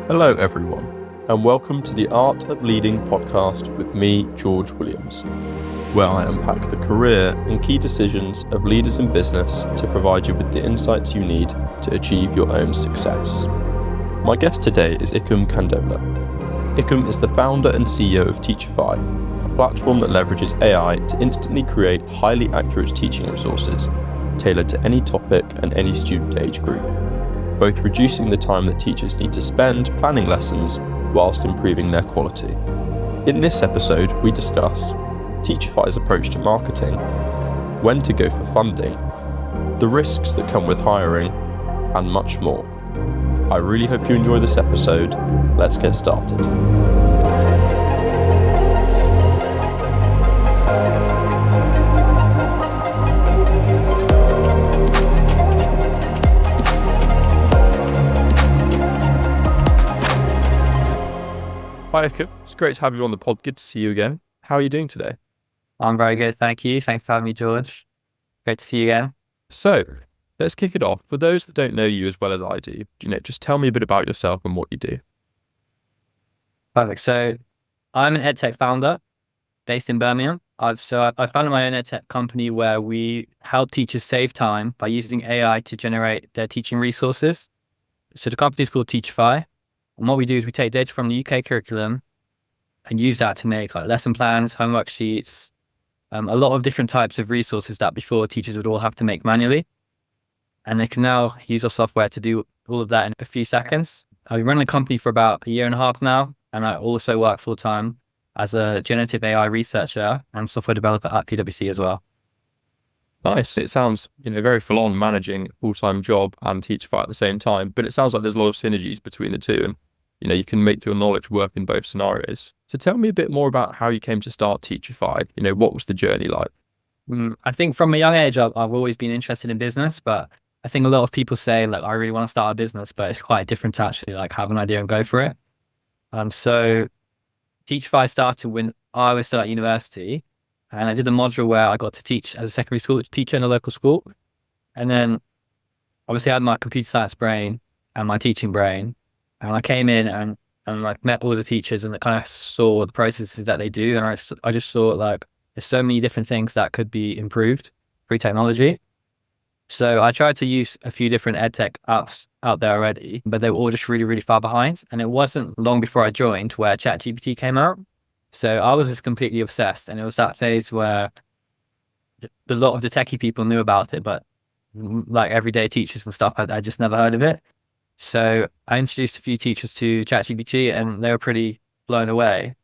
Hello everyone, and welcome to the Art of Leading podcast with me, George Williams, where I unpack the career and key decisions of leaders in business to provide you with the insights you need to achieve your own success. My guest today is Ikum Kandola. Ikum is the founder and CEO of Teachify, a platform that leverages AI to instantly create highly accurate teaching resources tailored to any topic and any student age group, both reducing the time that teachers need to spend planning lessons whilst improving their quality. In this episode, we discuss Teachify's approach to marketing, when to go for funding, the risks that come with hiring, and much more. I really hope you enjoy this episode. Let's get started. Hi, Ikum. It's great to have you on the pod. Good to see you again. How are you doing today? I'm very good, thank you. Thanks for having me, George. Great to see you again. So, let's kick it off. For those that don't know you as well as I do, just tell me a bit about yourself and what you do. Perfect. So, I'm an edtech founder based in Birmingham. I founded my own edtech company where we help teachers save time by using AI to generate their teaching resources. So the company is called Teachify. And what we do is we take data from the UK curriculum and use that to make lesson plans, homework sheets, a lot of different types of resources that before teachers would all have to make manually. And they can now use our software to do all of that in a few seconds. I've been running the company for about a year and a half now, and I also work full-time as a generative AI researcher and software developer at PwC as well. Nice. It sounds, very full on managing a full-time job and Teachify at the same time, but it sounds like there's a lot of synergies between the two, and you can make your knowledge work in both scenarios. So tell me a bit more about how you came to start Teachify. What was the journey like? I think from a young age, I've always been interested in business, but I think a lot of people say I really want to start a business, but it's quite different to actually have an idea and go for it. So Teachify started when I was still at university, and I did a module where I got to teach as a secondary school teacher in a local school. And then obviously I had my computer science brain and my teaching brain. And I came in and met all the teachers and kind of saw the processes that they do. And I just saw there's so many different things that could be improved through technology. So I tried to use a few different edtech apps out there already, but they were all just really, really far behind. And it wasn't long before I joined where ChatGPT came out. So I was just completely obsessed. And it was that phase where a lot of the techie people knew about it, but everyday teachers and stuff, I just never heard of it. So I introduced a few teachers to ChatGPT and they were pretty blown away.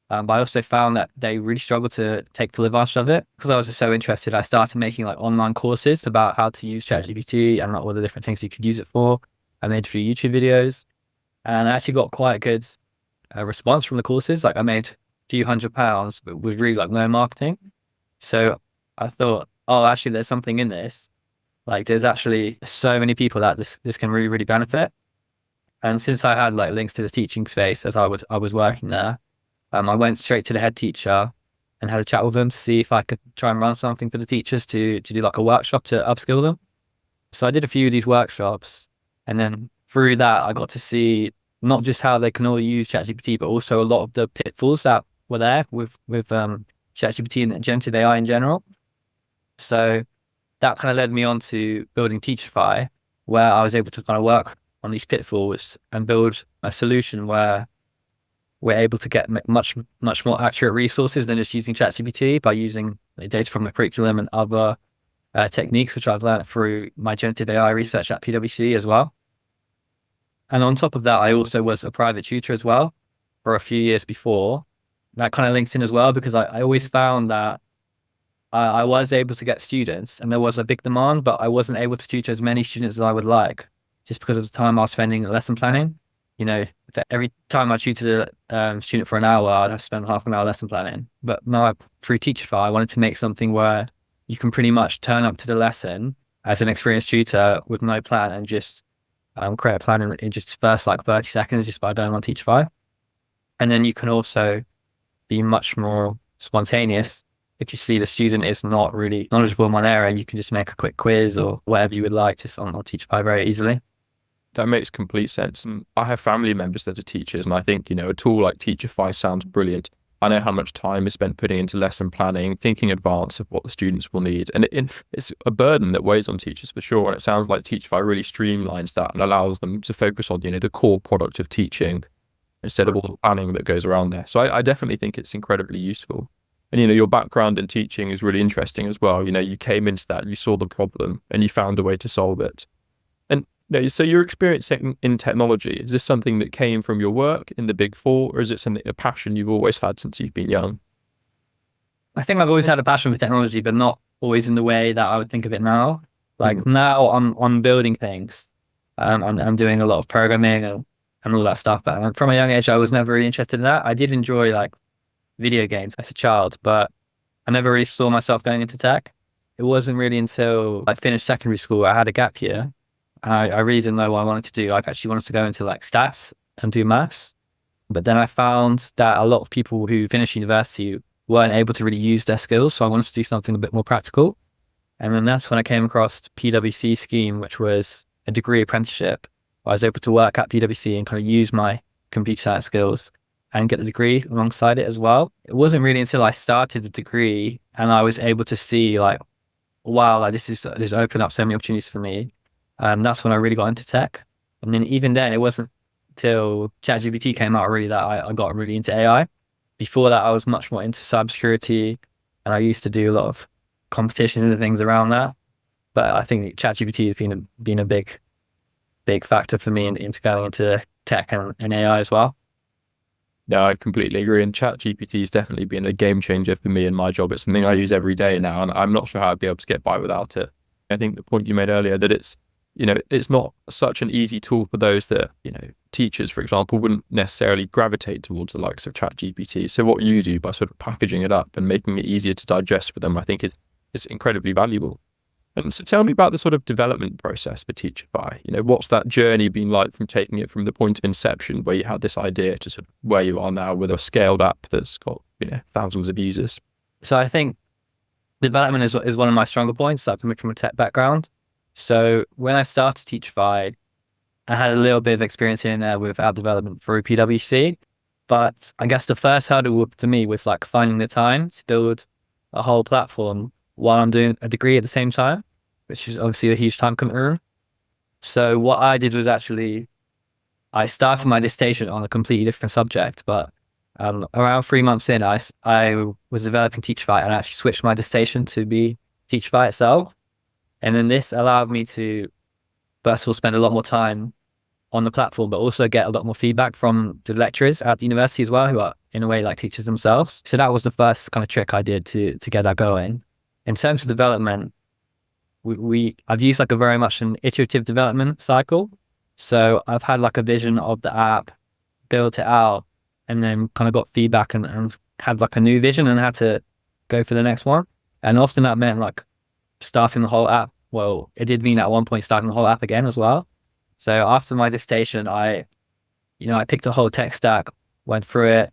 But I also found that they really struggled to take full advantage of it. Because I was just so interested, I started making online courses about how to use ChatGPT and all the different things you could use it for. I made a few YouTube videos and I actually got quite a good response from the courses. I made a few £100, but with really no marketing. So I thought, actually there's something in this. There's actually so many people that this can really, really benefit. And since I had links to the teaching space as I was working there, I went straight to the head teacher and had a chat with him to see if I could try and run something for the teachers to do a workshop to upskill them. So I did a few of these workshops, and then through that I got to see not just how they can all use ChatGPT, but also a lot of the pitfalls that were there with ChatGPT and generative AI in general. So that kind of led me on to building Teachify, where I was able to kind of work on these pitfalls and build a solution where we're able to get much, much more accurate resources than just using ChatGPT by using the data from the curriculum and other techniques, which I've learned through my generative AI research at PwC as well. And on top of that, I also was a private tutor as well for a few years before. That kind of links in as well, because I always found that I was able to get students and there was a big demand, but I wasn't able to tutor as many students as I would like, just because of the time I was spending lesson planning. Every time I tutored a student for an hour, I'd have to spend half an hour lesson planning. But now through Teachify, I wanted to make something where you can pretty much turn up to the lesson as an experienced tutor with no plan and just create a plan in just first 30 seconds just by doing on Teachify. And then you can also be much more spontaneous. If you see the student is not really knowledgeable in one area, you can just make a quick quiz or whatever you would like just on Teachify very easily. that makes complete sense. And I have family members that are teachers, and I think, a tool like Teachify sounds brilliant. I know how much time is spent putting into lesson planning, thinking in advance of what the students will need. And it's a burden that weighs on teachers for sure. And it sounds like Teachify really streamlines that and allows them to focus on, the core product of teaching instead of all the planning that goes around there. So I definitely think it's incredibly useful. And, your background in teaching is really interesting as well. You came into that, you saw the problem and you found a way to solve it. And so your experience in technology, is this something that came from your work in the Big Four, or is it a passion you've always had since you've been young? I think I've always had a passion for technology, but not always in the way that I would think of it now. Like now I'm building things. I'm doing a lot of programming and all that stuff. But from a young age, I was never really interested in that. I did enjoy like video games as a child, but I never really saw myself going into tech. It wasn't really until I finished secondary school, I had a gap year. I really didn't know what I wanted to do. I actually wanted to go into like stats and do maths. But then I found that a lot of people who finished university weren't able to really use their skills. So I wanted to do something a bit more practical. And then that's when I came across the PwC scheme, which was a degree apprenticeship. I was able to work at PwC and kind of use my computer science skills and get the degree alongside it as well. It wasn't really until I started the degree and I was able to see like, wow, like this opened up so many opportunities for me. That's when I really got into tech. And then even then, it wasn't till ChatGPT came out really that I got really into AI. Before that, I was much more into cybersecurity, and I used to do a lot of competitions and things around that. But I think ChatGPT has been a big factor for me into going into tech and AI as well. No, I completely agree. And ChatGPT has definitely been a game changer for me in my job. It's something I use every day now, and I'm not sure how I'd be able to get by without it. I think the point you made earlier that it's not such an easy tool for those that, teachers, for example, wouldn't necessarily gravitate towards the likes of ChatGPT. So what you do by sort of packaging it up and making it easier to digest for them, I think is incredibly valuable. And so tell me about the sort of development process for Teachify. What's that journey been like from taking it from the point of inception where you had this idea to sort of where you are now with a scaled app that's got, thousands of users? So I think development is one of my stronger points. I'm coming from a tech background. So when I started Teachify, I had a little bit of experience in with app development through PwC. But I guess the first hurdle for me was like finding the time to build a whole platform while I'm doing a degree at the same time, which is obviously a huge time commitment. So what I did was actually, I started my dissertation on a completely different subject, but around 3 months in, I was developing Teachify and actually switched my dissertation to be Teachify itself. And then this allowed me to, first of all, spend a lot more time on the platform, but also get a lot more feedback from the lecturers at the university as well, who are in a way like teachers themselves. So that was the first kind of trick I did to get that going. In terms of development, I've used like a very much an iterative development cycle. So I've had like a vision of the app, built it out, and then kind of got feedback and had like a new vision and had to go for the next one. And often that meant like starting the whole app. Well, it did mean at one point starting the whole app again as well. So after my dissertation, I picked a whole tech stack, went through it,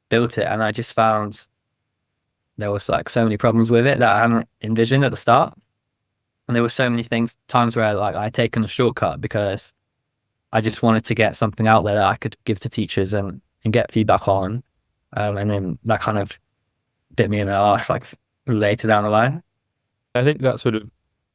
built it, and I just found there was like so many problems with it that I hadn't envisioned at the start. And there were so many times where like I'd taken a shortcut because I just wanted to get something out there that I could give to teachers and get feedback on. And then that kind of bit me in the arse like later down the line. I think that sort of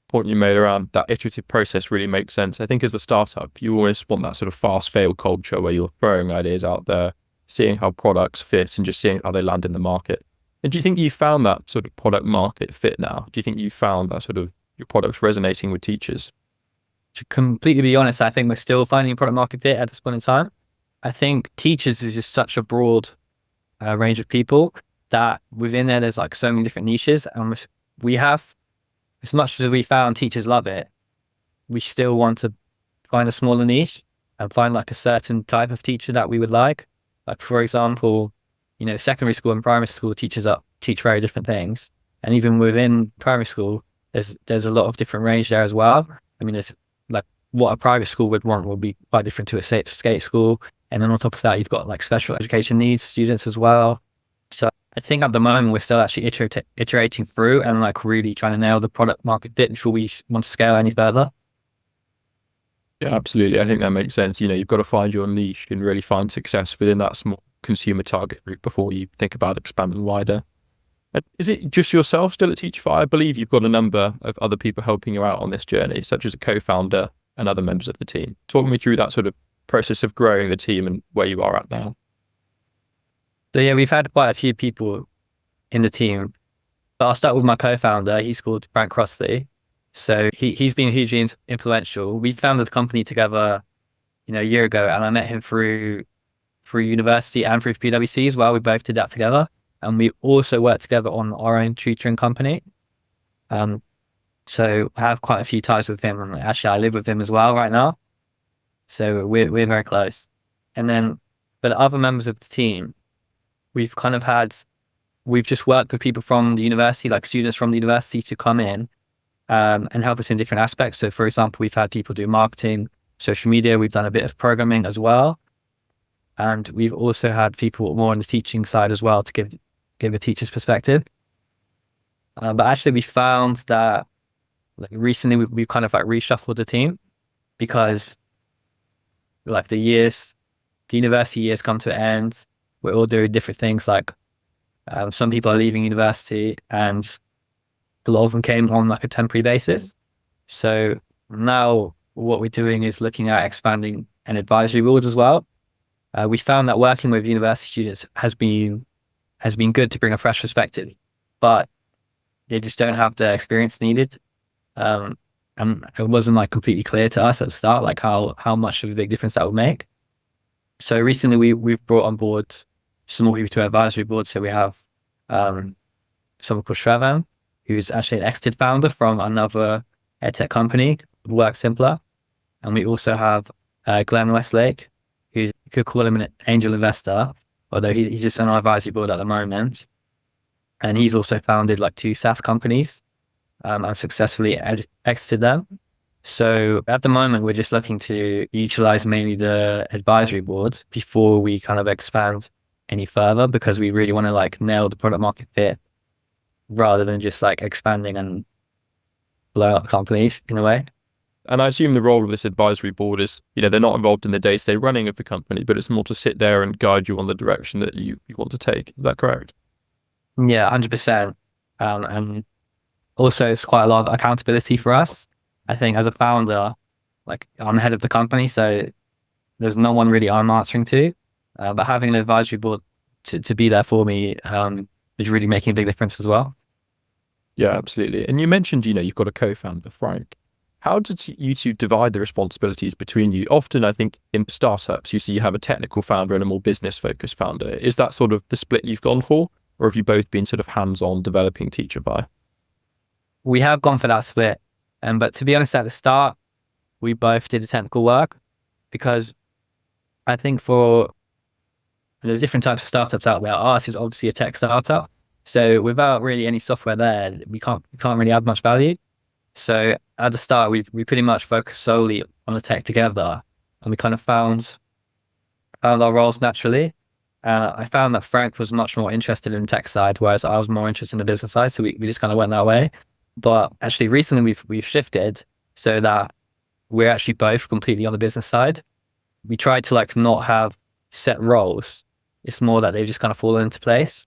point you made around that iterative process really makes sense. I think as a startup, you always want that sort of fast fail culture where you're throwing ideas out there, seeing how products fit and just seeing how they land in the market. And do you think you found that sort of product market fit now? Do you think you found that sort of your products resonating with teachers? To completely be honest, I think we're still finding product market fit at this point in time. I think teachers is just such a broad range of people that within there's like so many different niches, and we have, as much as we found teachers love it, we still want to find a smaller niche and find like a certain type of teacher that we would like. Like for example, secondary school and primary school teachers teach very different things, and even within primary school, there's a lot of different range there as well. I mean, there's like what a private school would want will be quite different to a state school, and then on top of that, you've got like special education needs students as well. So I think at the moment we're still actually iterating through and like really trying to nail the product market fit before we want to scale any further. Yeah, absolutely. I think that makes sense. You've got to find your niche and really find success within that small consumer target group before you think about expanding wider. And is it just yourself still at Teachify? I believe you've got a number of other people helping you out on this journey, such as a co-founder and other members of the team. Talk me through that sort of process of growing the team and where you are at now. So yeah, we've had quite a few people in the team, but I'll start with my co-founder. He's called Frank Crossley. So he's been hugely influential. We founded the company together, a year ago, and I met him through university and through PwC as well. We both did that together, and we also worked together on our own tutoring company. So I have quite a few ties with him, and actually I live with him as well right now. So we're very close. And then for the other members of the team, we've kind of we've just worked with people from the university, like students from the university, to come in and help us in different aspects. So for example, we've had people do marketing, social media. We've done a bit of programming as well. And we've also had people more on the teaching side as well to give a teacher's perspective. But actually we found that like recently we've kind of like reshuffled the team because like the university years come to an end. We're all doing different things. Like some people are leaving university and a lot of them came on like a temporary basis. So now what we're doing is looking at expanding an advisory board as well. We found that working with university students has been good to bring a fresh perspective, but they just don't have the experience needed. And it wasn't like completely clear to us at the start, like how much of a big difference that would make. So recently we've brought on board some more people to our advisory board. So we have someone called Shravan, who's actually an exited founder from another edtech company, Work Simpler. And we also have Glenn Westlake, who you could call him an angel investor, although he's just on our advisory board at the moment. And he's also founded like 2 SaaS companies and successfully exited them. So at the moment, we're just looking to utilize mainly the advisory board before we kind of expand any further, because we really want to like nail the product market fit rather than just like expanding and blow up companies in a way. And I assume the role of this advisory board is, they're not involved in the day-to-day running of the company, but it's more to sit there and guide you on the direction that you want to take. Is that correct? Yeah, 100%. And also it's quite a lot of accountability for us. I think as a founder, like I'm the head of the company, so there's no one really I'm answering to. But having an advisory board to be there for me is really making a big difference as well. Yeah, absolutely. And you mentioned, you've got a co-founder, Frank. How did you two divide the responsibilities between you? Often, I think in startups, you have a technical founder and a more business-focused founder. Is that sort of the split you've gone for? Or have you both been sort of hands-on developing Teachify? We have gone for that split. But to be honest, at the start, we both did the technical work because I think there's different types of startups out there. Ours is obviously a tech startup. So without really any software there, we can't really add much value. So at the start, we pretty much focused solely on the tech together, and we kind of found our roles naturally. I found that Frank was much more interested in the tech side, whereas I was more interested in the business side. So we just kind of went that way. But actually recently we've shifted so that we're actually both completely on the business side. We tried to like not have set roles. It's more that they've just kind of fallen into place.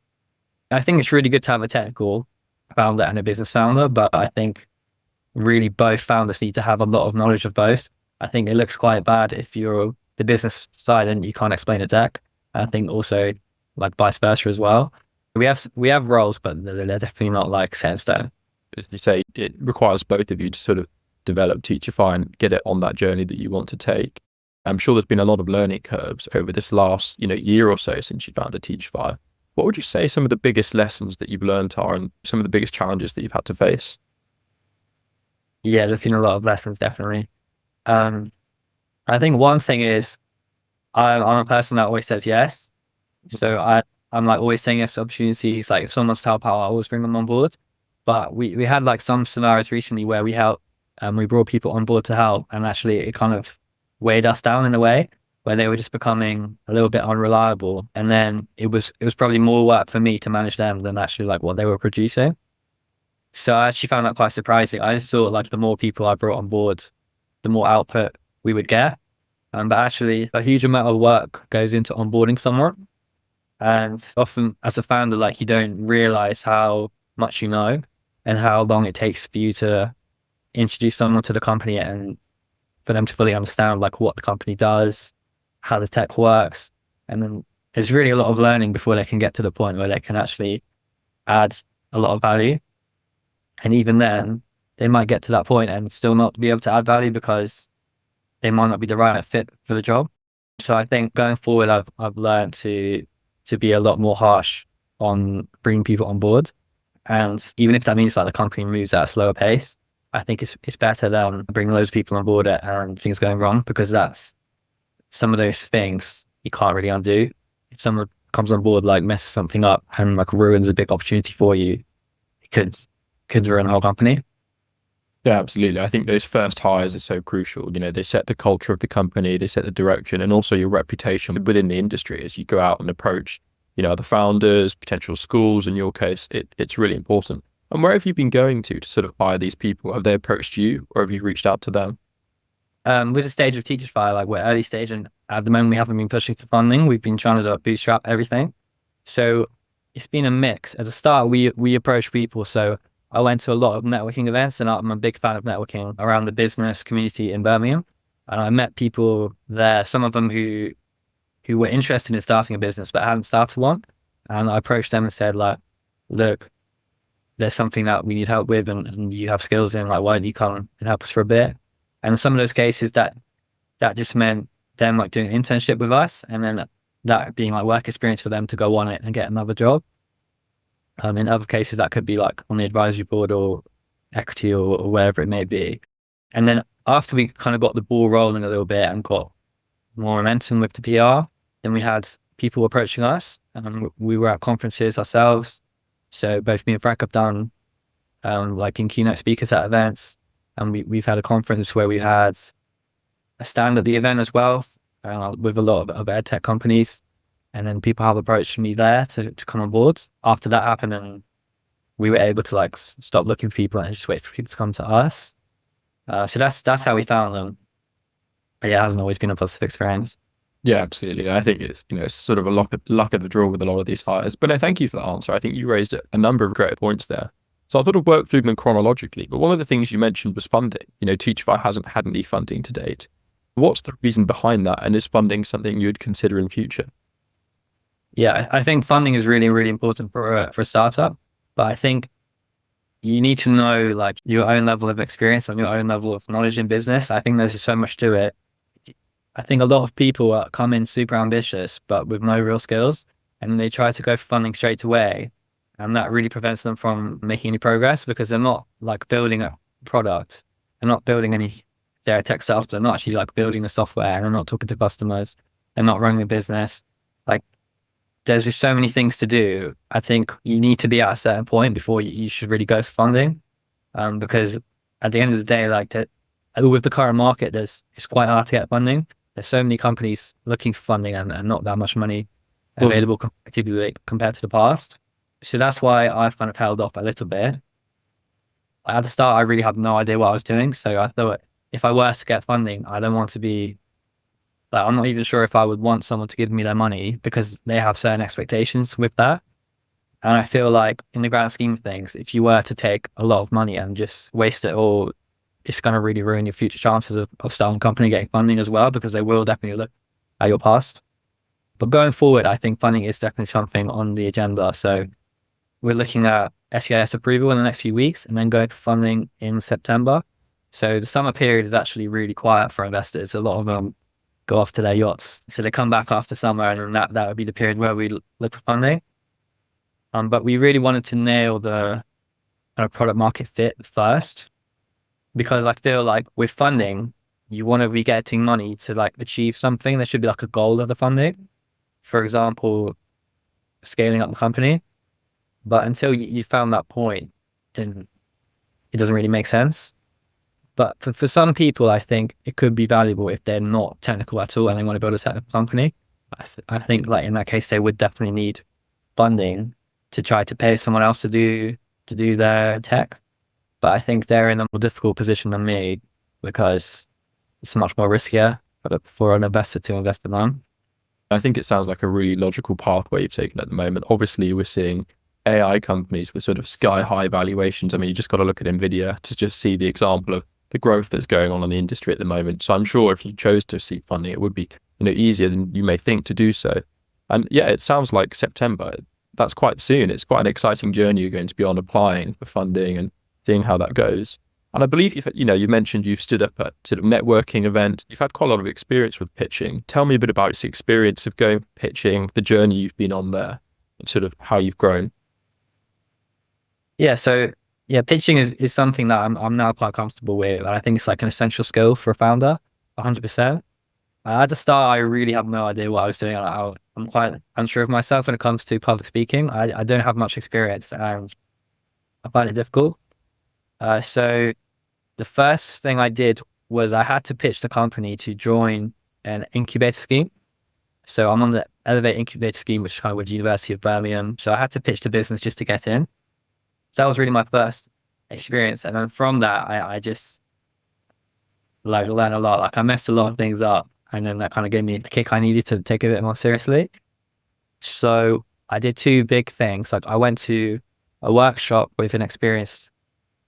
I think it's really good to have a technical founder and a business founder, but I think really both founders need to have a lot of knowledge of both. I think it looks quite bad if you're the business side and you can't explain a tech. I think also like vice versa as well. We have roles, but they're definitely not like set in stone. As you say, it requires both of you to sort of develop Teachify and get it on that journey that you want to take. I'm sure there's been a lot of learning curves over this last, year or so since you founded Teachify. What would you say some of the biggest lessons that you've learned are and some of the biggest challenges that you've had to face? Yeah, there's been a lot of lessons, definitely. I think one thing is I'm a person that always says yes. So I'm like always saying yes to opportunities. Like if someone's to help out, I always bring them on board. But we had like some scenarios recently where we helped we brought people on board to help, and actually it kind of weighed us down in a way where they were just becoming a little bit unreliable. And then it was probably more work for me to manage them than actually like what they were producing. So I actually found that quite surprising. I just thought like the more people I brought on board, the more output we would get. But actually, a huge amount of work goes into onboarding someone. And often, as a founder, like you don't realize how much you know and how long it takes for you to introduce someone to the company and for them to fully understand like what the company does, how the tech works. And then there's really a lot of learning before they can get to the point where they can actually add a lot of value. And even then, they might get to that point and still not be able to add value because they might not be the right fit for the job. So I think going forward, I've learned to be a lot more harsh on bringing people on board. And even if that means like the company moves at a slower pace, I think it's better than bringing loads of people on board and things going wrong, because that's some of those things you can't really undo. If someone comes on board, like messes something up and like ruins a big opportunity for you, it could ruin the whole company. Yeah, absolutely. I think those first hires are so crucial. They set the culture of the company, they set the direction, and also your reputation within the industry as you go out and approach, the founders, potential schools. In your case, it's really important. And where have you been going to sort of hire these people? Have they approached you, or have you reached out to them? With the stage of Teachify, like we're early stage, and at the moment we haven't been pushing for funding. We've been trying to bootstrap everything. So it's been a mix. At the start, we approached people. So I went to a lot of networking events, and I'm a big fan of networking around the business community in Birmingham. And I met people there, some of them who were interested in starting a business but hadn't started one. And I approached them and said, like, look, there's something that we need help with, and you have skills in, like, why don't you come and help us for a bit? And in some of those cases, that just meant them like doing an internship with us, and then that being like work experience for them to go on it and get another job. In other cases, that could be like on the advisory board or equity or wherever it may be. And then after we kind of got the ball rolling a little bit and got more momentum with the PR, then we had people approaching us, and we were at conferences ourselves. So both me and Frank have done like being keynote speakers at events, and we've had a conference where we had a stand at the event as well with a lot of ed tech companies. And then people have approached me there to come on board. After that happened, and we were able to like stop looking for people and just wait for people to come to us. So that's how we found them. But yeah, it hasn't always been a positive experience. Yeah, absolutely. I think it's sort of a luck of the draw with a lot of these hires. But no, thank you for that answer. I think you raised a number of great points there. So I'll sort of work through them chronologically. But one of the things you mentioned was funding. Teachify hasn't had any funding to date. What's the reason behind that? And is funding something you'd consider in future? Yeah, I think funding is really, really important for a startup. But I think you need to know like your own level of experience and your own level of knowledge in business. I think there's just so much to it. I think a lot of people come in super ambitious, but with no real skills, and they try to go for funding straight away. And that really prevents them from making any progress, because they're not like building a product. They're not building they're tech startups, but they're not actually like building the software, and they're not talking to customers. They're not running a business. Like, there's just so many things to do. I think you need to be at a certain point before you should really go for funding. Because at the end of the day, like with the current market, it's quite hard to get funding. There's so many companies looking for funding and not that much money available compared to the past. So that's why I've kind of held off a little bit. At the start, I really had no idea what I was doing. So I thought if I were to get funding, I don't want to be like, I'm not even sure if I would want someone to give me their money, because they have certain expectations with that. And I feel like in the grand scheme of things, if you were to take a lot of money and just waste it all, it's going to really ruin your future chances of starting a company, getting funding as well, because they will definitely look at your past. But going forward, I think funding is definitely something on the agenda. So we're looking at SEIS approval in the next few weeks, and then going for funding in September. So the summer period is actually really quiet for investors. A lot of them go off to their yachts. So they come back after summer, and then that would be the period where we look for funding. But we really wanted to nail the product market fit first, because I feel like with funding, you want to be getting money to like achieve something. There should be like a goal of the funding. For example, scaling up the company. But until you found that point, then it doesn't really make sense. But for some people, I think it could be valuable if they're not technical at all and they want to build a technical company. I think like in that case, they would definitely need funding to try to pay someone else to do their tech. But I think they're in a more difficult position than me, because it's much more riskier for an investor to invest in them. I think it sounds like a really logical pathway you've taken at the moment. Obviously, we're seeing AI companies with sort of sky high valuations. I mean, you just got to look at Nvidia to just see the example of the growth that's going on in the industry at the moment. So I'm sure if you chose to seek funding, it would be, easier than you may think to do so. And yeah, it sounds like September. That's quite soon. It's quite an exciting journey you're going to be on, applying for funding and seeing how that goes. And I believe you mentioned you've stood up at sort of networking event. You've had quite a lot of experience with pitching. Tell me a bit about your experience of going pitching, the journey you've been on there, and sort of how you've grown. Yeah, so yeah, pitching is something that I'm now quite comfortable with. And I think it's like an essential skill for a founder, 100%. At the start, I really have no idea what I was doing. I'm quite unsure of myself when it comes to public speaking. I don't have much experience and I find it difficult. So the first thing I did was I had to pitch the company to join an incubator scheme. So I'm on the Elevate Incubator scheme, which is kind of with the University of Birmingham. So I had to pitch the business just to get in. So that was really my first experience. And then from that, I just like learned a lot. Like I messed a lot of things up. And then that kind of gave me the kick I needed to take it a bit more seriously. So I did two big things. Like I went to a workshop with an experienced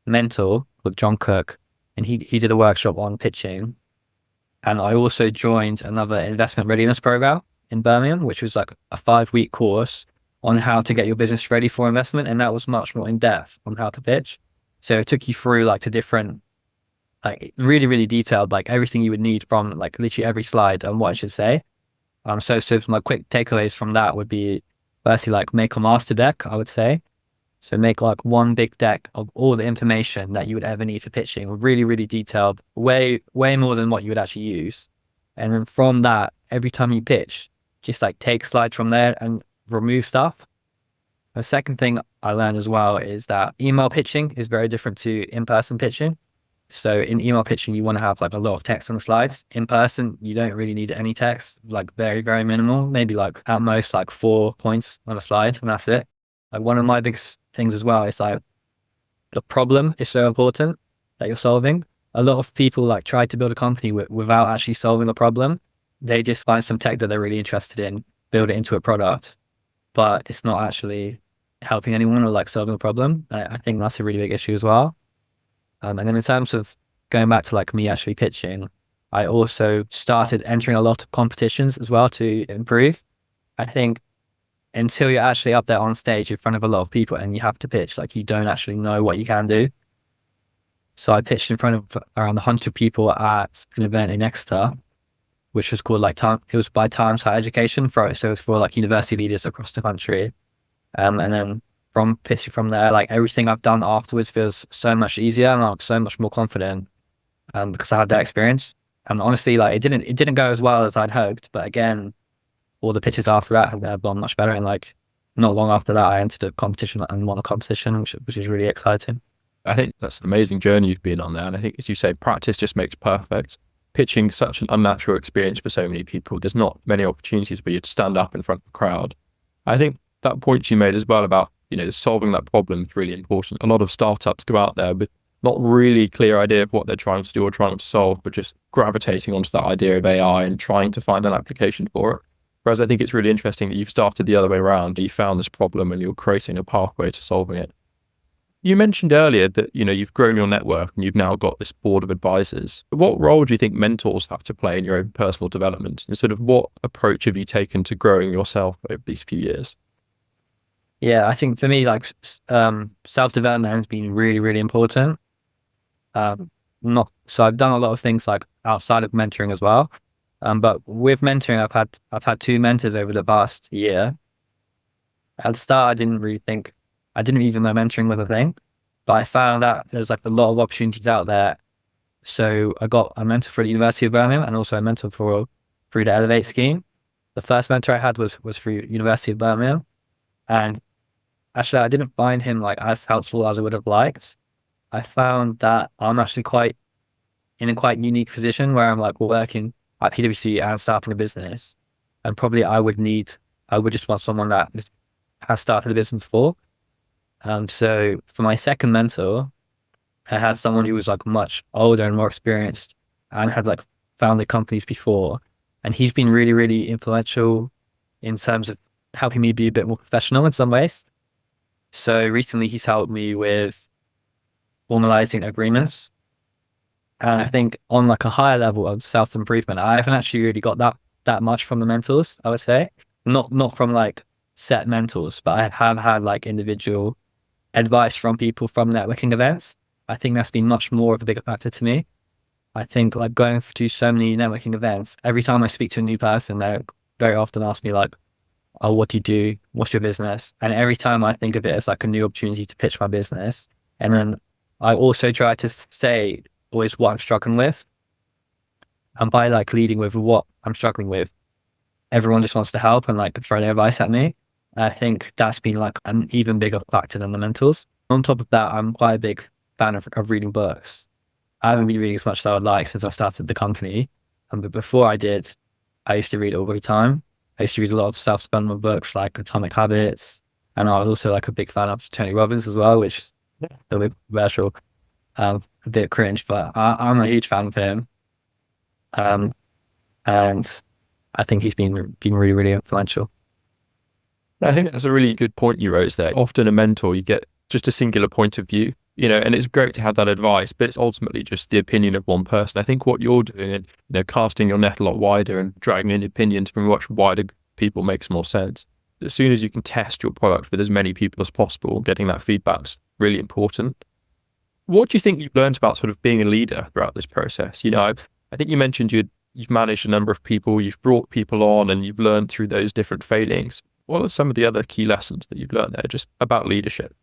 mentor called John Cook, and he did a workshop on pitching. And I also joined another investment readiness program in Birmingham, which was like a 5-week course on how to get your business ready for investment. And that was much more in depth on how to pitch. So it took you through like the different, like really, really detailed, like everything you would need from like literally every slide and what I should say. So my quick takeaways from that would be firstly, like make a master deck, I would say. So make like one big deck of all the information that you would ever need for pitching, really, really detailed, way, way more than what you would actually use. And then from that, every time you pitch, just like take slides from there and remove stuff. The second thing I learned as well is that email pitching is very different to in-person pitching. So in email pitching, you want to have like a lot of text on the slides. In person, you don't really need any text, like very, very minimal, maybe like at most like 4 points on a slide and that's it. Like one of my biggest things as well is like the problem is so important that you're solving. A lot of people like try to build a company without actually solving the problem. They just find some tech that they're really interested in, build it into a product, but it's not actually helping anyone or like solving a problem. I think that's a really big issue as well. And then in terms of going back to like me actually pitching, I also started entering a lot of competitions as well to improve. I think until you're actually up there on stage in front of a lot of people and you have to pitch, like you don't actually know what you can do. So I pitched in front of around 100 people at an event in Exeter, which was called like it was by Times Higher Education so it was for like university leaders across the country. And then from pitching from there, like everything I've done afterwards feels so much easier and I'm so much more confident because I had that experience. And honestly, like it didn't go as well as I'd hoped, but again, all the pitches after that have gone much better. And like not long after that, I entered a competition and won a competition, which is really exciting. I think that's an amazing journey you've been on there. And I think, as you say, practice just makes perfect. Pitching such an unnatural experience for so many people. There's not many opportunities where you'd stand up in front of a crowd. I think that point you made as well about, solving that problem is really important. A lot of startups go out there with not really clear idea of what they're trying to do or trying to solve, but just gravitating onto that idea of AI and trying to find an application for it. Whereas I think it's really interesting that you've started the other way around. You found this problem and you're creating a pathway to solving it. You mentioned earlier that, you've grown your network and you've now got this board of advisors. What role do you think mentors have to play in your own personal development? And sort of what approach have you taken to growing yourself over these few years? Yeah, I think for me, like self-development has been really, really important. So I've done a lot of things like outside of mentoring as well. But with mentoring, I've had 2 mentors over the past year. At the start, I didn't even know mentoring was a thing, but I found out there's like a lot of opportunities out there. So I got a mentor for the University of Birmingham and also a mentor through the Elevate scheme. The first mentor I had was through University of Birmingham, and actually I didn't find him like as helpful as I would have liked. I found that I'm actually in a quite unique position where I'm like working at PwC and starting a business, and probably I would just want someone that has started a business before. So for my second mentor, I had someone who was like much older and more experienced and had like founded companies before, and he's been really, really influential in terms of helping me be a bit more professional in some ways. So recently he's helped me with formalizing agreements. And I think on like a higher level of self-improvement, I haven't actually really got that much from the mentors, I would say. Not from like set mentors, but I have had like individual advice from people from networking events. I think that's been much more of a bigger factor to me. I think like going to so many networking events, every time I speak to a new person, they very often ask me like, oh, what do you do? What's your business? And every time I think of it as like a new opportunity to pitch my business. And then I also try to say always what I'm struggling with. And by like leading with what I'm struggling with, everyone just wants to help and like throw their advice at me. I think that's been like an even bigger factor than the mentors. On top of that, I'm quite a big fan of reading books. I haven't been reading as much as I would like since I started the company. But before I did, I used to read all the time. I used to read a lot of self-development books like Atomic Habits. And I was also like a big fan of Tony Robbins as well, which is a little bit controversial, a bit cringe, but I'm a huge fan of him. And I think he's been really, really influential. I think that's a really good point you raised there. Often a mentor, you get just a singular point of view, and it's great to have that advice, but it's ultimately just the opinion of one person. I think what you're doing and, casting your net a lot wider and dragging in opinions from much wider people makes more sense. As soon as you can test your product with as many people as possible, getting that feedback's really important. What do you think you've learned about sort of being a leader throughout this process? I think you mentioned you've managed a number of people, you've brought people on, and you've learned through those different failings. What are some of the other key lessons that you've learned there just about leadership?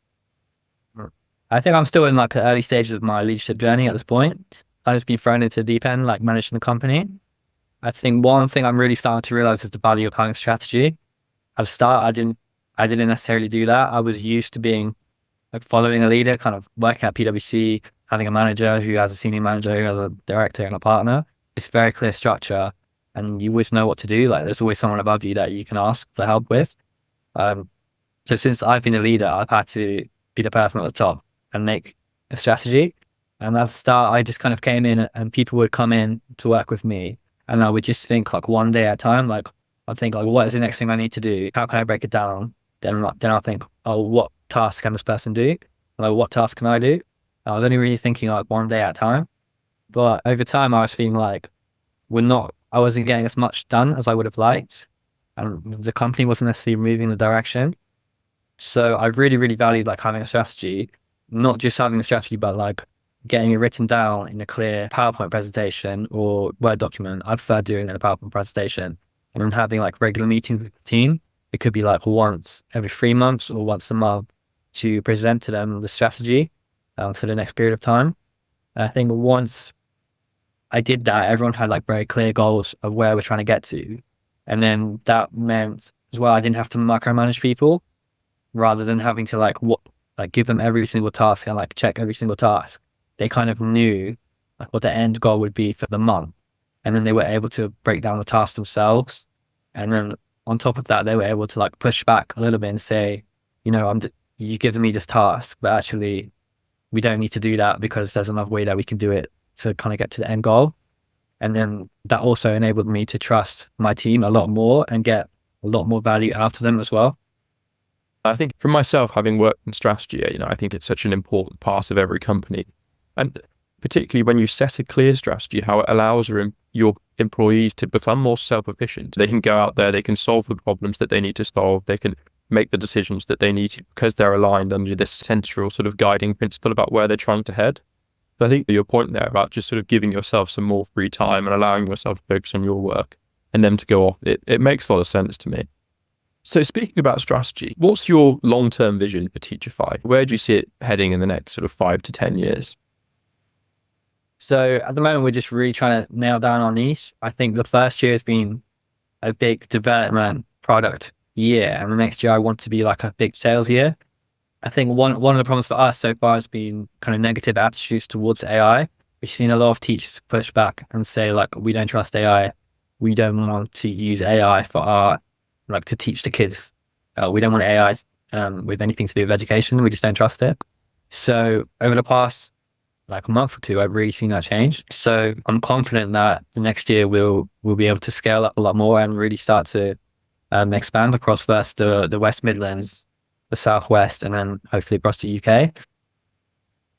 I think I'm still in like the early stages of my leadership journey at this point. I've just been thrown into the deep end, like managing the company. I think one thing I'm really starting to realize is the value of having strategy. At the start, I didn't necessarily do that. I was used to being like following a leader, kind of working at PwC, having a manager who has a senior manager, who has a director and a partner. It's very clear structure, and you always know what to do. Like there's always someone above you that you can ask for help with. So since I've been a leader, I've had to be the person at the top and make a strategy. And at the start, I just kind of came in and people would come in to work with me. And I would just think like one day at a time, like I'd think like, what is the next thing I need to do? How can I break it down? Then I'll think, oh, what task can this person do? Like, what task can I do? I was only really thinking like one day at a time. But over time, I was feeling like I wasn't getting as much done as I would have liked. And the company wasn't necessarily moving in the direction. So I really, really valued like having a strategy, not just having a strategy, but like getting it written down in a clear PowerPoint presentation or Word document. I prefer doing it in a PowerPoint presentation, and then having like regular meetings with the team. It could be like once every 3 months or once a month to present to them the strategy for the next period of time. And I think once I did that, everyone had like very clear goals of where we're trying to get to. And then that meant as well, I didn't have to micromanage people rather than having to like give them every single task and like check every single task. They kind of knew like what the end goal would be for the month. And then they were able to break down the tasks themselves. And then on top of that, they were able to like push back a little bit and say, you've given me this task, but actually we don't need to do that because there's another way that we can do it to kind of get to the end goal. And then that also enabled me to trust my team a lot more and get a lot more value out of them as well. I think for myself, having worked in strategy, I think it's such an important part of every company. And particularly when you set a clear strategy, how it allows your employees to become more self-efficient. They can go out there, they can solve the problems that they need to solve, they can make the decisions that they need to because they're aligned under this central sort of guiding principle about where they're trying to head. So I think your point there about just sort of giving yourself some more free time and allowing yourself to focus on your work and them to go off, it makes a lot of sense to me. So speaking about strategy, what's your long-term vision for Teachify? Where do you see it heading in the next sort of 5 to 10 years? So at the moment, we're just really trying to nail down our niche. I think the first year has been a big development product year, and the next year I want to be like a big sales year. I think one of the problems for us so far has been kind of negative attitudes towards AI. We've seen a lot of teachers push back and say like, we don't trust AI. We don't want to use AI to teach the kids. We don't want AI with anything to do with education. We just don't trust it. So over the past like a month or two, I've really seen that change. So I'm confident that the next year we'll be able to scale up a lot more and really start to expand across first the West Midlands, the Southwest, and then hopefully across the UK.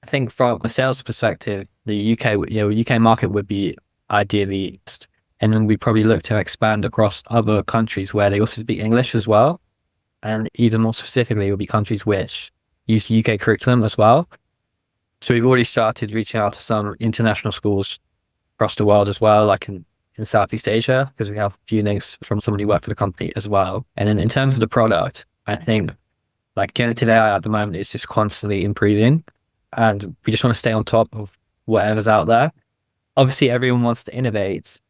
I think from a sales perspective, the UK market would be ideally, and then we probably look to expand across other countries where they also speak English as well. And even more specifically, it will be countries which use the UK curriculum as well. So we've already started reaching out to some international schools across the world as well, like in Southeast Asia, because we have a few links from somebody who worked for the company as well. And then in terms of the product, I think like generative AI at the moment is just constantly improving, and we just want to stay on top of whatever's out there. Obviously, everyone wants to innovate,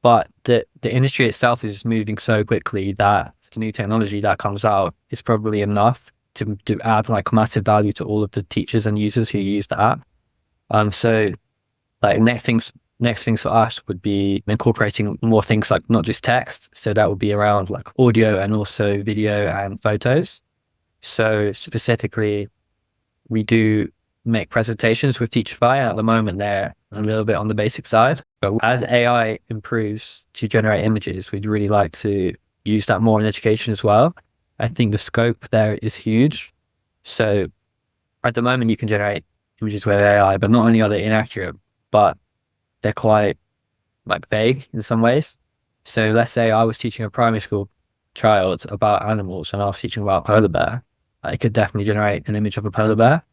but the industry itself is moving so quickly that the new technology that comes out is probably enough to add like massive value to all of the teachers and users who use the app. So like next things for us would be incorporating more things like not just text. So that would be around like audio and also video and photos. So specifically, we do make presentations with Teachify. At the moment, they're a little bit on the basic side, but as AI improves to generate images, we'd really like to use that more in education as well. I think the scope there is huge. So at the moment, you can generate images with AI, but not only are they inaccurate, but they're quite like vague in some ways. So let's say I was teaching a primary school child about animals and I was teaching about polar bear. I could definitely generate an image of a polar bear.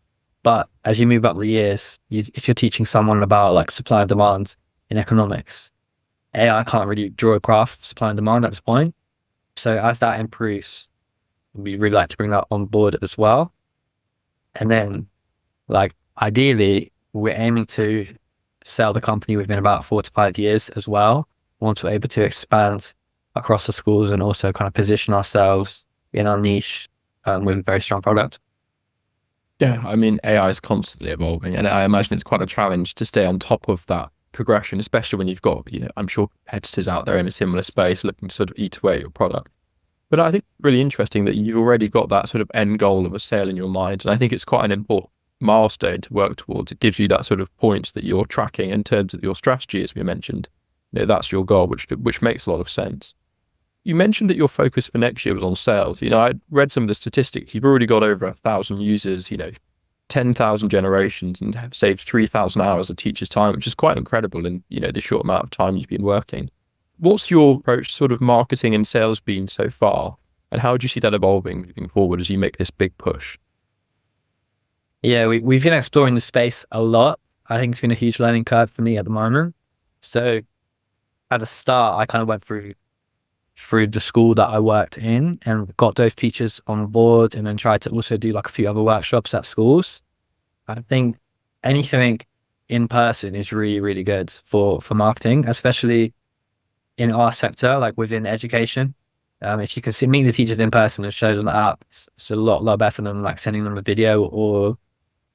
But as you move up the years, if you're teaching someone about like supply and demand in economics, AI can't really draw a graph of supply and demand at this point. So as that improves, we really like to bring that on board as well. And then like ideally, we're aiming to sell the company within about 4 to 5 years as well, once we're able to expand across the schools and also kind of position ourselves in our niche with a very strong product. Yeah, I mean, AI is constantly evolving, and I imagine it's quite a challenge to stay on top of that progression, especially when you've got, I'm sure competitors out there in a similar space looking to sort of eat away your product. But I think it's really interesting that you've already got that sort of end goal of a sale in your mind. And I think it's quite an important milestone to work towards. It gives you that sort of points that you're tracking in terms of your strategy, as we mentioned. That's your goal, which makes a lot of sense. You mentioned that your focus for next year was on sales. I read some of the statistics. You've already got over 1,000 users, 10,000 generations, and have saved 3,000 hours of teachers' time, which is quite incredible in, the short amount of time you've been working. What's your approach to sort of marketing and sales been so far? And how do you see that evolving moving forward as you make this big push? Yeah, we've been exploring the space a lot. I think it's been a huge learning curve for me at the moment. So at the start, I kind of went through the school that I worked in and got those teachers on board, and then tried to also do like a few other workshops at schools. I think anything in person is really, really good for marketing, especially in our sector, like within education. If you can meet the teachers in person and show them the app, it's a lot better than like sending them a video or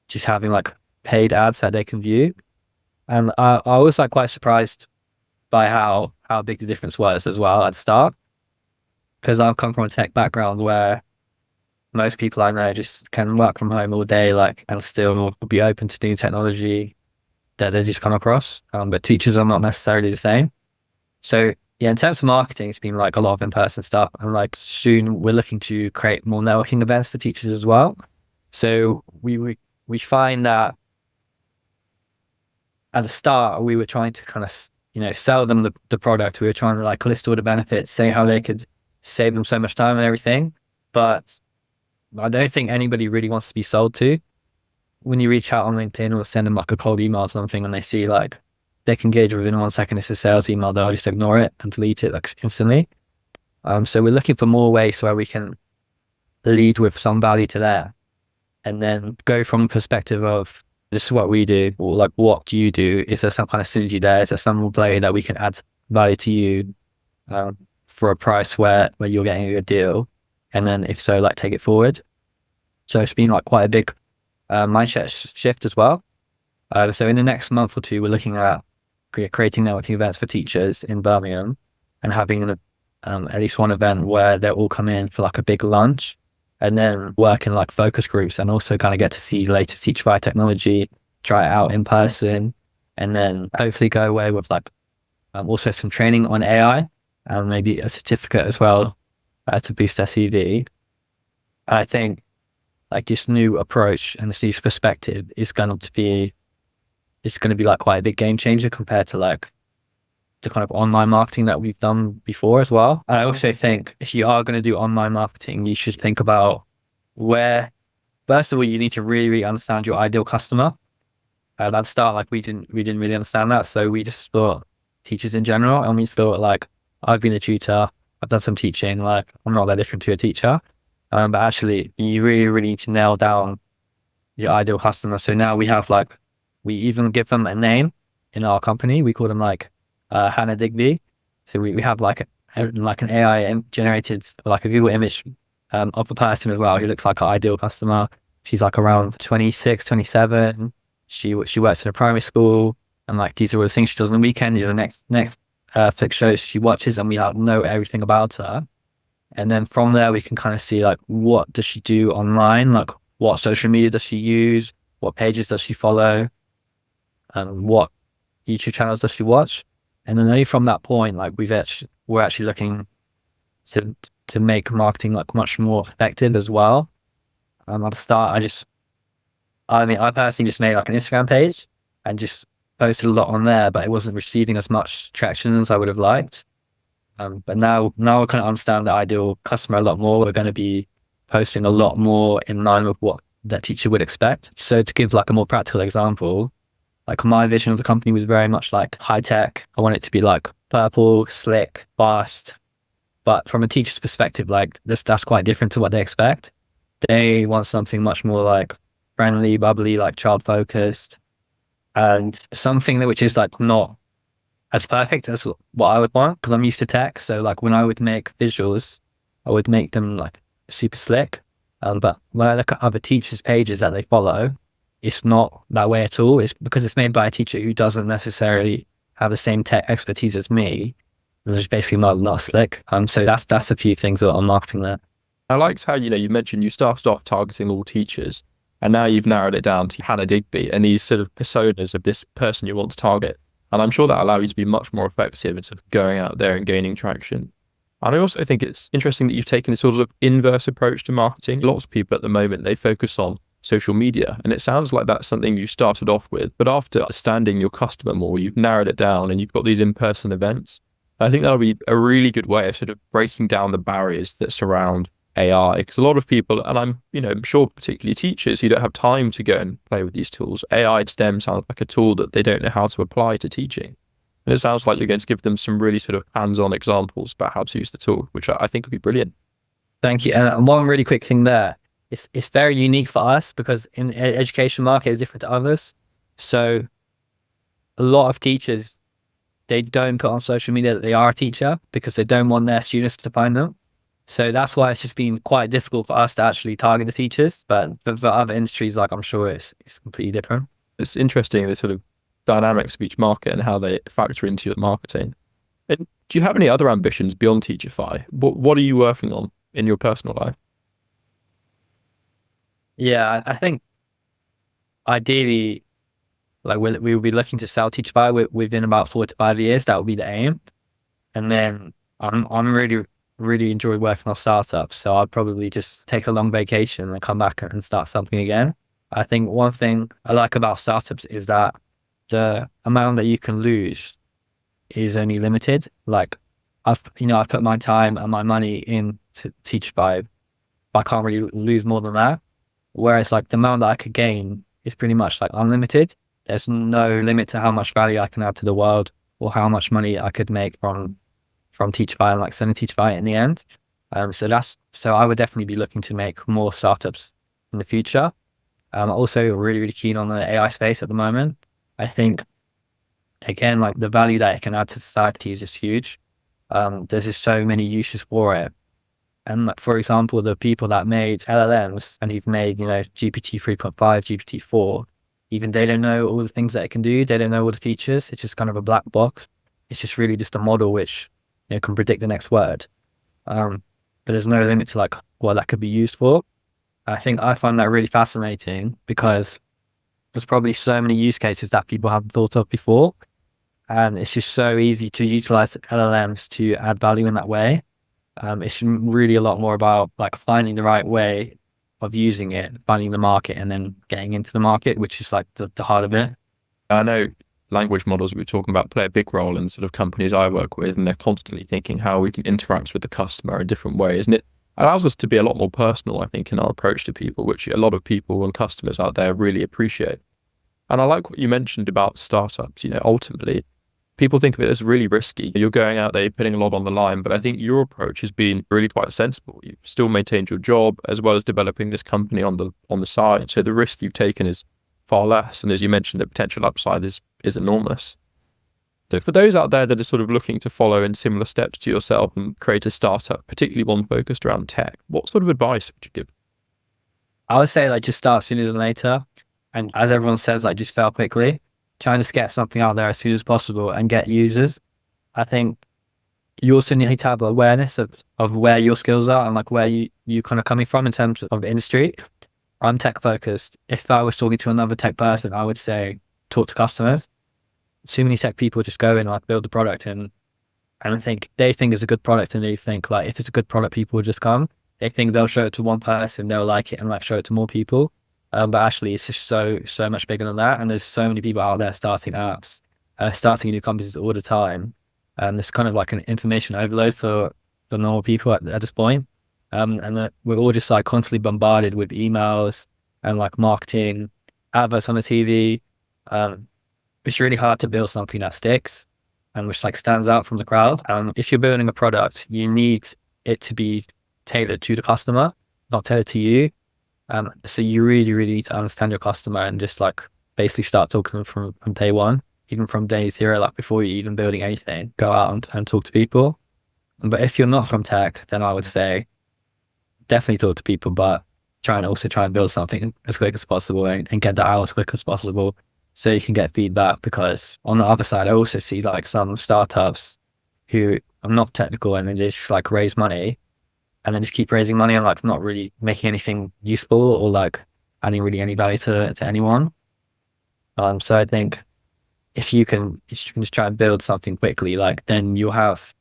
just having like paid ads that they can view. And I was like quite surprised by how big the difference was as well at the start, because I've come from a tech background where most people I know just can work from home all day, like, and still be open to new technology that they just come across. But teachers are not necessarily the same. So yeah, in terms of marketing, it's been like a lot of in-person stuff, and like soon we're looking to create more networking events for teachers as well. So we find that at the start we were trying to kind of sell them the product. We were trying to like list all the benefits, say how they could save them so much time and everything. But I don't think anybody really wants to be sold to. When you reach out on LinkedIn or send them like a cold email or something, and they see like they can gauge within 1 second it's a sales email, they'll just ignore it and delete it like instantly. So we're looking for more ways where we can lead with some value to there, and then go from the perspective of this is what we do, or like, what do you do? Is there some kind of synergy there? Is there some way that we can add value to you for a price where you're getting a good deal? And then if so, like take it forward. So it's been like quite a big mindset shift as well. So in the next month or two, we're looking at creating networking events for teachers in Birmingham, and having at least one event where they'll all come in for like a big lunch, and then work in like focus groups, and also kind of get to see the latest Teachify technology try it out in person, and then hopefully go away with like also some training on AI and maybe a certificate as well to boost their CV. I think like this new approach and this new perspective is going to be like quite a big game changer compared to like the kind of online marketing that we've done before as well. And I also think if you are going to do online marketing, you should think about where, first of all, you need to really, really understand your ideal customer. At the start, like we didn't really understand that. So we just thought teachers in general, and we thought like, I've been a tutor, I've done some teaching, like I'm not that different to a teacher. But actually you really, really need to nail down your ideal customer. So now we have like, we even give them a name in our company. We call them like Hannah Digby. So we have like an AI generated like a Google image of a person as well who looks like our ideal customer. She's like around 26, 27. She works in a primary school, and like these are all the things she does on the weekend. These are the next Netflix shows she watches, and we know everything about her. And then from there, we can kind of see like what does she do online, like what social media does she use, what pages does she follow, and what YouTube channels does she watch. And then only from that point, like we're actually looking to make marketing like much more effective as well. At the start, I personally just made like an Instagram page and just posted a lot on there, but it wasn't receiving as much traction as I would have liked. But now I kind of understand the ideal customer a lot more. We're going to be posting a lot more in line with what that teacher would expect. So to give like a more practical example, like my vision of the company was very much like high tech. I want it to be like purple, slick, fast. But from a teacher's perspective, like that's quite different to what they expect. They want something much more like friendly, bubbly, like child focused, and something that which is like not as perfect as what I would want, because I'm used to tech. So like when I would make visuals, I would make them like super slick. But when I look at other teachers' pages that they follow, it's not that way at all. It's because it's made by a teacher who doesn't necessarily have the same tech expertise as me. There's basically not slick. So that's a few things that I'm marketing there. I liked how, you mentioned you started off targeting all teachers, and now you've narrowed it down to Hannah Digby and these sort of personas of this person you want to target. And I'm sure that allows you to be much more effective in sort of going out there and gaining traction. And I also think it's interesting that you've taken this sort of inverse approach to marketing. Lots of people at the moment, they focus on social media, and it sounds like that's something you started off with. But after understanding your customer more, you've narrowed it down and you've got these in-person events. I think that'll be a really good way of sort of breaking down the barriers that surround AI, because a lot of people, and I'm sure particularly teachers who don't have time to go and play with these tools, AI to them sounds like a tool that they don't know how to apply to teaching. And it sounds like you're going to give them some really sort of hands-on examples about how to use the tool, which I think would be brilliant. Thank you. And one really quick thing there, it's very unique for us because in the education market is different to others. So a lot of teachers, they don't put on social media that they are a teacher because they don't want their students to find them. So that's why it's just been quite difficult for us to actually target the teachers. But for other industries, like I'm sure it's completely different. It's interesting, the sort of dynamics of each market and how they factor into your marketing. And do you have any other ambitions beyond Teachify? What are you working on in your personal life? Yeah, I think ideally, like we will be looking to sell Teachify within about 4 to 5 years. That would be the aim. And then I'm really enjoy working on startups. So I'd probably just take a long vacation and come back and start something again. I think one thing I like about startups is that the amount that you can lose is only limited. Like I've put my time and my money in to Teachify, but I can't really lose more than that. Whereas like the amount that I could gain is pretty much like unlimited. There's no limit to how much value I can add to the world or how much money I could make from Teachify and like selling Teachify in the end. So I would definitely be looking to make more startups in the future. I'm also really, really keen on the AI space at the moment. I think, again, like the value that it can add to society is just huge. There's just so many uses for it. And like, for example, the people that made LLMs and who've made, GPT 3.5, GPT 4, even they don't know all the things that it can do. They don't know all the features. It's just kind of a black box. It's just really just a model which can predict the next word. But there's no limit to like what that could be used for. I think I find that really fascinating because there's probably so many use cases that people haven't thought of before. And it's just so easy to utilize LLMs to add value in that way. It's really a lot more about like finding the right way of using it, finding the market, and then getting into the market, which is like the heart of it. I know language models we were talking about play a big role in sort of companies I work with, and they're constantly thinking how we can interact with the customer in different ways. And it allows us to be a lot more personal, I think, in our approach to people, which a lot of people and customers out there really appreciate. And I like what you mentioned about startups. Ultimately, people think of it as really risky. You're going out there, putting a lot on the line, but I think your approach has been really quite sensible. You've still maintained your job as well as developing this company on the side. So the risk you've taken is far less. And as you mentioned, the potential upside is enormous. So for those out there that are sort of looking to follow in similar steps to yourself and create a startup, particularly one focused around tech, what sort of advice would you give? I would say like just start sooner than later. And as everyone says, like just fail quickly. Try and just get something out there as soon as possible and get users. I think you also need to have awareness of where your skills are and like where you kind of coming from in terms of industry. I'm tech focused. If I was talking to another tech person, I would say talk to customers. Too many tech people just go in and like build the product and I think they think it's a good product and they think like if it's a good product, people will just come. They think they'll show it to one person, they'll like it and like show it to more people. But actually it's just so much bigger than that. And there's so many people out there starting apps, starting new companies all the time. There's kind of like an information overload for normal people at this point. And we're all just like constantly bombarded with emails and like marketing, adverts on the TV. It's really hard to build something that sticks and which like stands out from the crowd. If you're building a product, you need it to be tailored to the customer, not tailored to you. So you really, really need to understand your customer and just like basically start talking from day one, even from day zero, like before you're even building anything, go out and talk to people. But if you're not from tech, then I would say definitely talk to people, but try and build something as quick as possible and get that out as quick as possible so you can get feedback. Because on the other side, I also see like some startups who are not technical and they just like raise money and then just keep raising money and like not really making anything useful or like adding really any value to anyone. So I think if you can just try and build something quickly, like then you'll have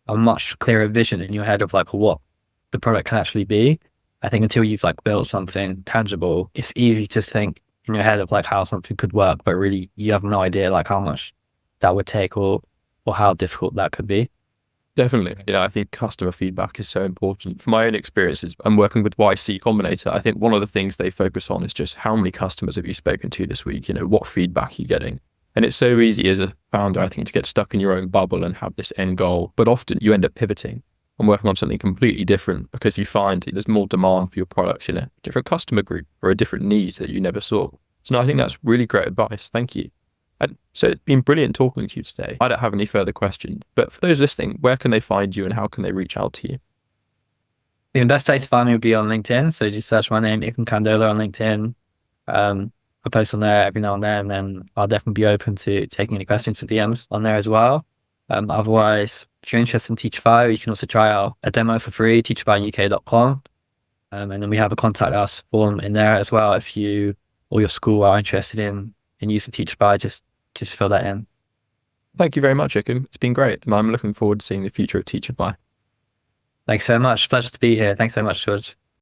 a much clearer vision in your head of like what the product can actually be. I think until you've like built something tangible, it's easy to think in your head of like how something could work, but really you have no idea like how much that would take or how difficult that could be. Definitely. I think customer feedback is so important. From my own experiences, I'm working with YC Combinator. I think one of the things they focus on is just how many customers have you spoken to this week? What feedback are you getting? And it's so easy as a founder, I think, to get stuck in your own bubble and have this end goal. But often you end up pivoting and working on something completely different because you find there's more demand for your products in a different customer group or a different need that you never saw. So no, I think that's really great advice. Thank you. And so it's been brilliant talking to you today. I don't have any further questions, but for those listening, where can they find you and how can they reach out to you? The best place to find me would be on LinkedIn. So just search my name, Ikum Kandola on LinkedIn. I post on there every now and then, and then I'll definitely be open to taking any questions or DMs on there as well. Otherwise, if you're interested in Teachify, you can also try out a demo for free, teachifyuk.com. And then we have a contact us form in there as well. If you or your school are interested in using Teachify, just fill that in. Thank you very much, Ikum. It's been great. And I'm looking forward to seeing the future of Teachify. Thanks so much. Pleasure to be here. Thanks so much, George.